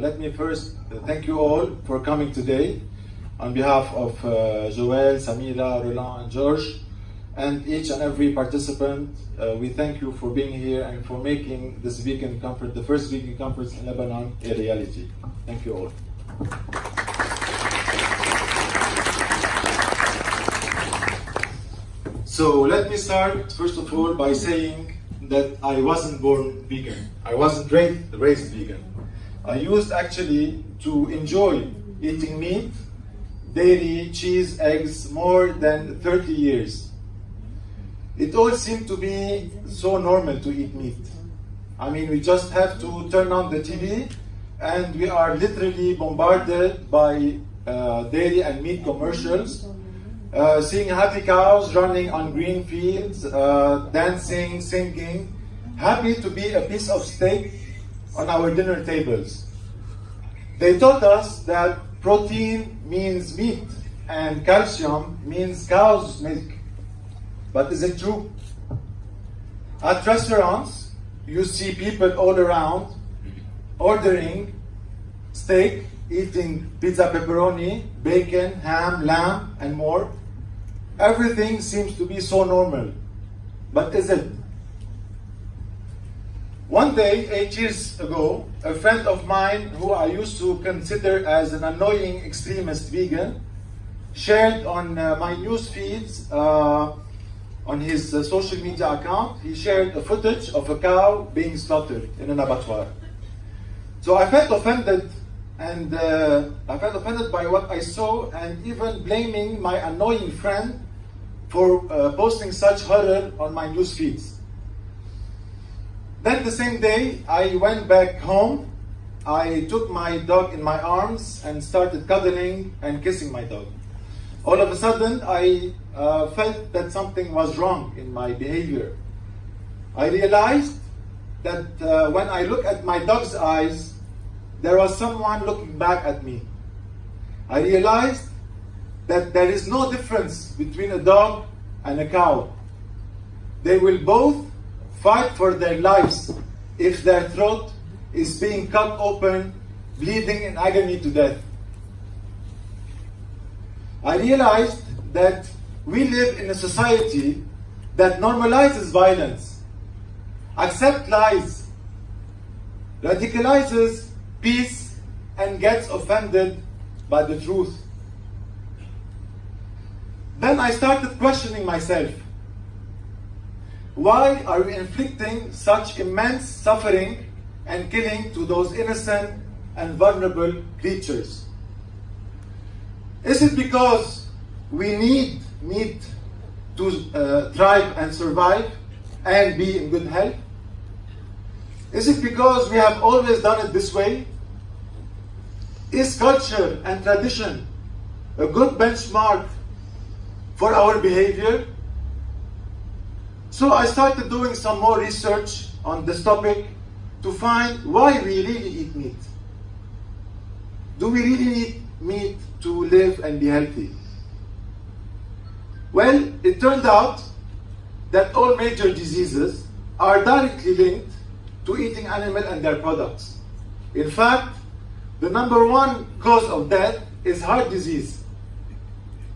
let me first thank you all for coming today. On behalf of Joël, Samira, Roland, and George, and each and every participant, we thank you for being here and for making this vegan conference, the first vegan conference in Lebanon, a reality. Thank you all. So let me start, first of all, by saying that I wasn't born vegan. I wasn't raised vegan. I used actually to enjoy eating meat, dairy, cheese, eggs, more than 30 years. It all seemed to be so normal to eat meat. I mean, we just have to turn on the TV and we are literally bombarded by dairy and meat commercials, seeing happy cows running on green fields, dancing, singing, happy to be a piece of steak on our dinner tables. They taught us that protein means meat and calcium means cow's milk. But is it true? At restaurants, you see people all around ordering steak, eating pizza, pepperoni, bacon, ham, lamb, and more. Everything seems to be so normal. But is it? One day, 8 years ago, a friend of mine who I used to consider as an annoying extremist vegan shared on my news feeds, on his social media account, he shared a footage of a cow being slaughtered in an abattoir. So I felt offended, and I felt offended by what I saw, and even blaming my annoying friend for posting such horror on my news feeds. Then the same day, I went back home. I took my dog in my arms and started cuddling and kissing my dog. All of a sudden, I felt that something was wrong in my behavior. I realized that when I look at my dog's eyes, there was someone looking back at me. I realized that there is no difference between a dog and a cow. They will both fight for their lives if their throat is being cut open, bleeding in agony to death. I realized that we live in a society that normalizes violence, accepts lies, radicalizes peace, and gets offended by the truth. Then I started questioning myself. Why are we inflicting such immense suffering and killing to those innocent and vulnerable creatures? Is it because we need meat to thrive and survive and be in good health? Is it because we have always done it this way? Is culture and tradition a good benchmark for our behavior? So I started doing some more research on this topic to find why we really eat meat. Do we really need meat to live and be healthy? Well, it turned out that all major diseases are directly linked to eating animal and their products. In fact, the number one cause of death is heart disease,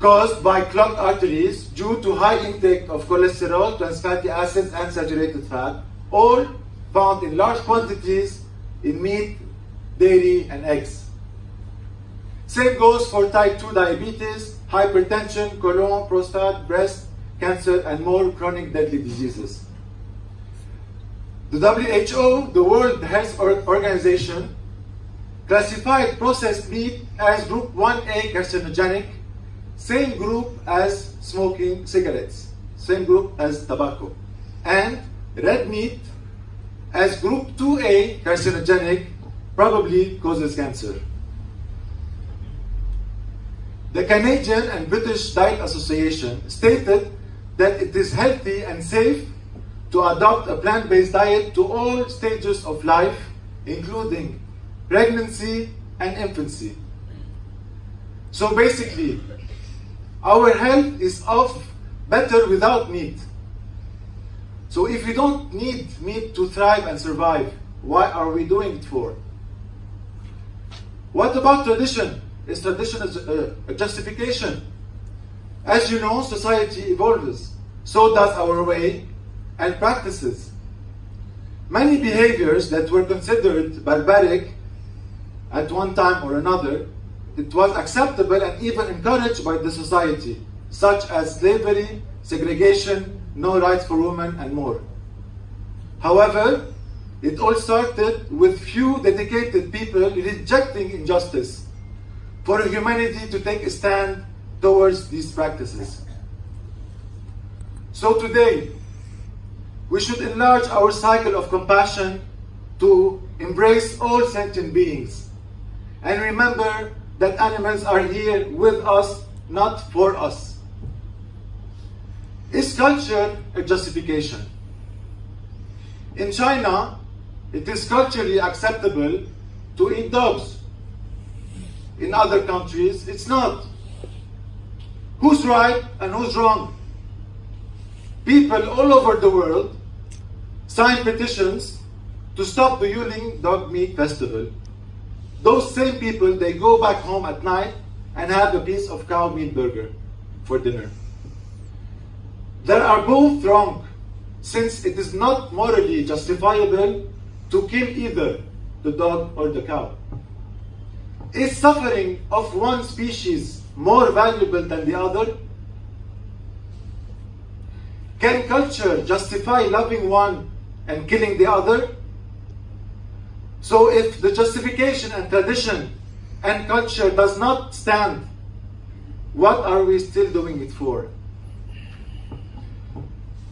caused by clogged arteries due to high intake of cholesterol, trans fatty acids, and saturated fat, all found in large quantities in meat, dairy, and eggs. Same goes for type 2 diabetes, hypertension, colon, prostate, breast cancer, and more chronic deadly diseases. The WHO, the World Health Organization, classified processed meat as group 1A carcinogenic, same group as smoking cigarettes, same group as tobacco, and red meat as group 2A carcinogenic, probably causes cancer. The Canadian and British Diet Association stated that it is healthy and safe to adopt a plant-based diet to all stages of life, including pregnancy and infancy. So basically, our health is off better without meat. So if we don't need meat to thrive and survive, why are we doing it for? What about tradition? Is tradition a justification? As you know, society evolves. So does our way and practices. Many behaviors that were considered barbaric at one time or another, it was acceptable and even encouraged by the society, such as slavery, segregation, no rights for women, and more. However, it all started with few dedicated people rejecting injustice for humanity to take a stand towards these practices. So today, we should enlarge our cycle of compassion to embrace all sentient beings and remember that animals are here with us, not for us. Is culture a justification? In China, it is culturally acceptable to eat dogs. In other countries, it's not. Who's right and who's wrong? People all over the world sign petitions to stop the Yuling Dog Meat Festival. Those same people, they go back home at night and have a piece of cow meat burger for dinner. They are both wrong, since it is not morally justifiable to kill either the dog or the cow. Is suffering of one species more valuable than the other? Can culture justify loving one and killing the other? So if the justification and tradition and culture does not stand, what are we still doing it for?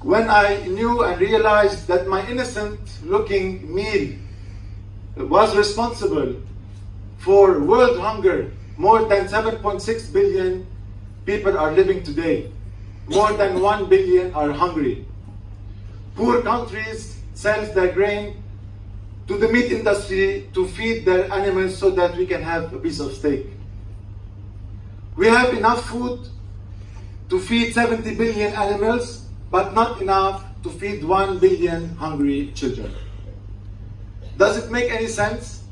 When I knew and realized that my innocent-looking meal was responsible for world hunger, more than 7.6 billion people are living today. More than 1 billion are hungry. Poor countries sell their grain to the meat industry to feed their animals so that we can have a piece of steak. We have enough food to feed 70 billion animals, but not enough to feed 1 billion hungry children. Does it make any sense?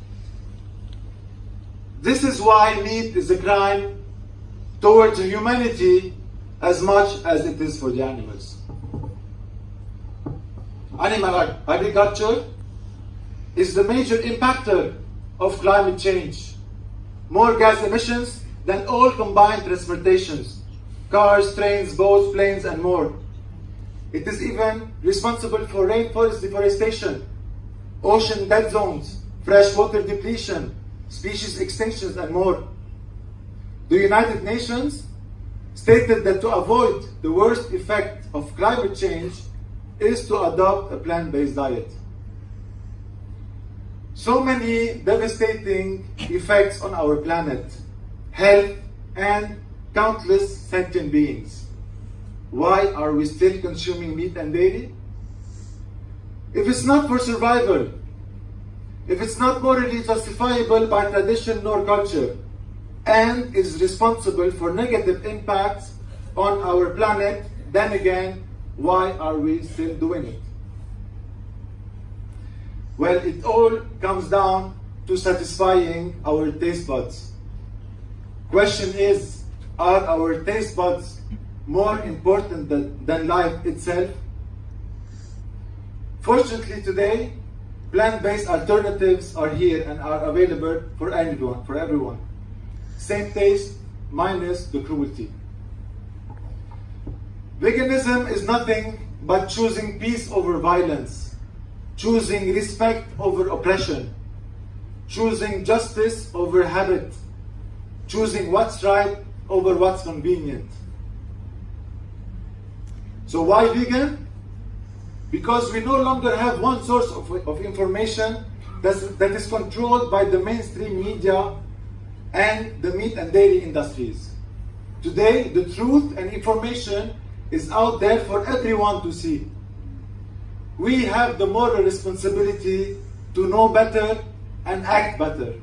This is why meat is a crime towards humanity as much as it is for the animals. Animal agriculture is the major impactor of climate change. More gas emissions than all combined transportations, cars, trains, boats, planes, and more. It is even responsible for rainforest deforestation, ocean dead zones, freshwater depletion, species extinctions, and more. The United Nations stated that to avoid the worst effect of climate change is to adopt a plant-based diet. So many devastating effects on our planet, health, and countless sentient beings. Why are we still consuming meat and dairy? If it's not for survival, if it's not morally justifiable by tradition nor culture, and is responsible for negative impacts on our planet, then again, why are we still doing it? Well, it all comes down to satisfying our taste buds. Question is, are our taste buds more important than life itself? Fortunately today, plant-based alternatives are here and are available for everyone. Same taste, minus the cruelty. Veganism is nothing but choosing peace over violence, choosing respect over oppression, choosing justice over habit, choosing what's right over what's convenient. So why vegan? Because we no longer have one source of information that is controlled by the mainstream media and the meat and dairy industries. Today, the truth and information is out there for everyone to see. We have the moral responsibility to know better and act better.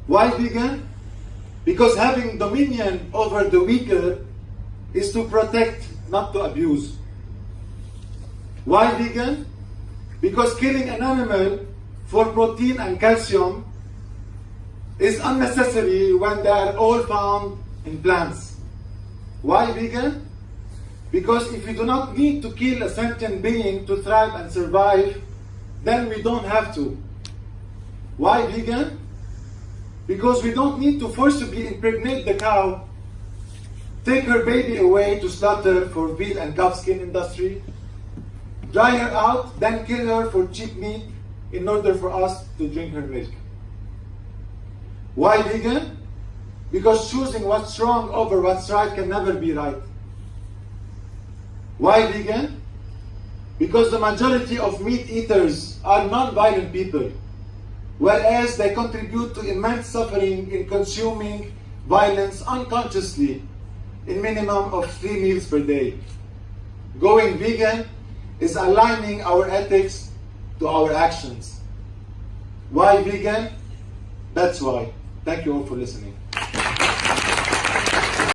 Why vegan? Because having dominion over the weaker is to protect, not to abuse. Why vegan? Because killing an animal for protein and calcium is unnecessary when they are all found in plants. Why vegan? Because if we do not need to kill a sentient being to thrive and survive, then we don't have to. Why vegan? Because we don't need to forcibly impregnate the cow, take her baby away to slaughter for veal and calf skin industry, dry her out, then kill her for cheap meat in order for us to drink her milk. Why vegan? Because choosing what's wrong over what's right can never be right. Why vegan? Because the majority of meat eaters are non-violent people, whereas they contribute to immense suffering in consuming violence unconsciously in minimum of 3 meals per day. Going vegan is aligning our ethics to our actions. Why vegan? That's why. Thank you all for listening.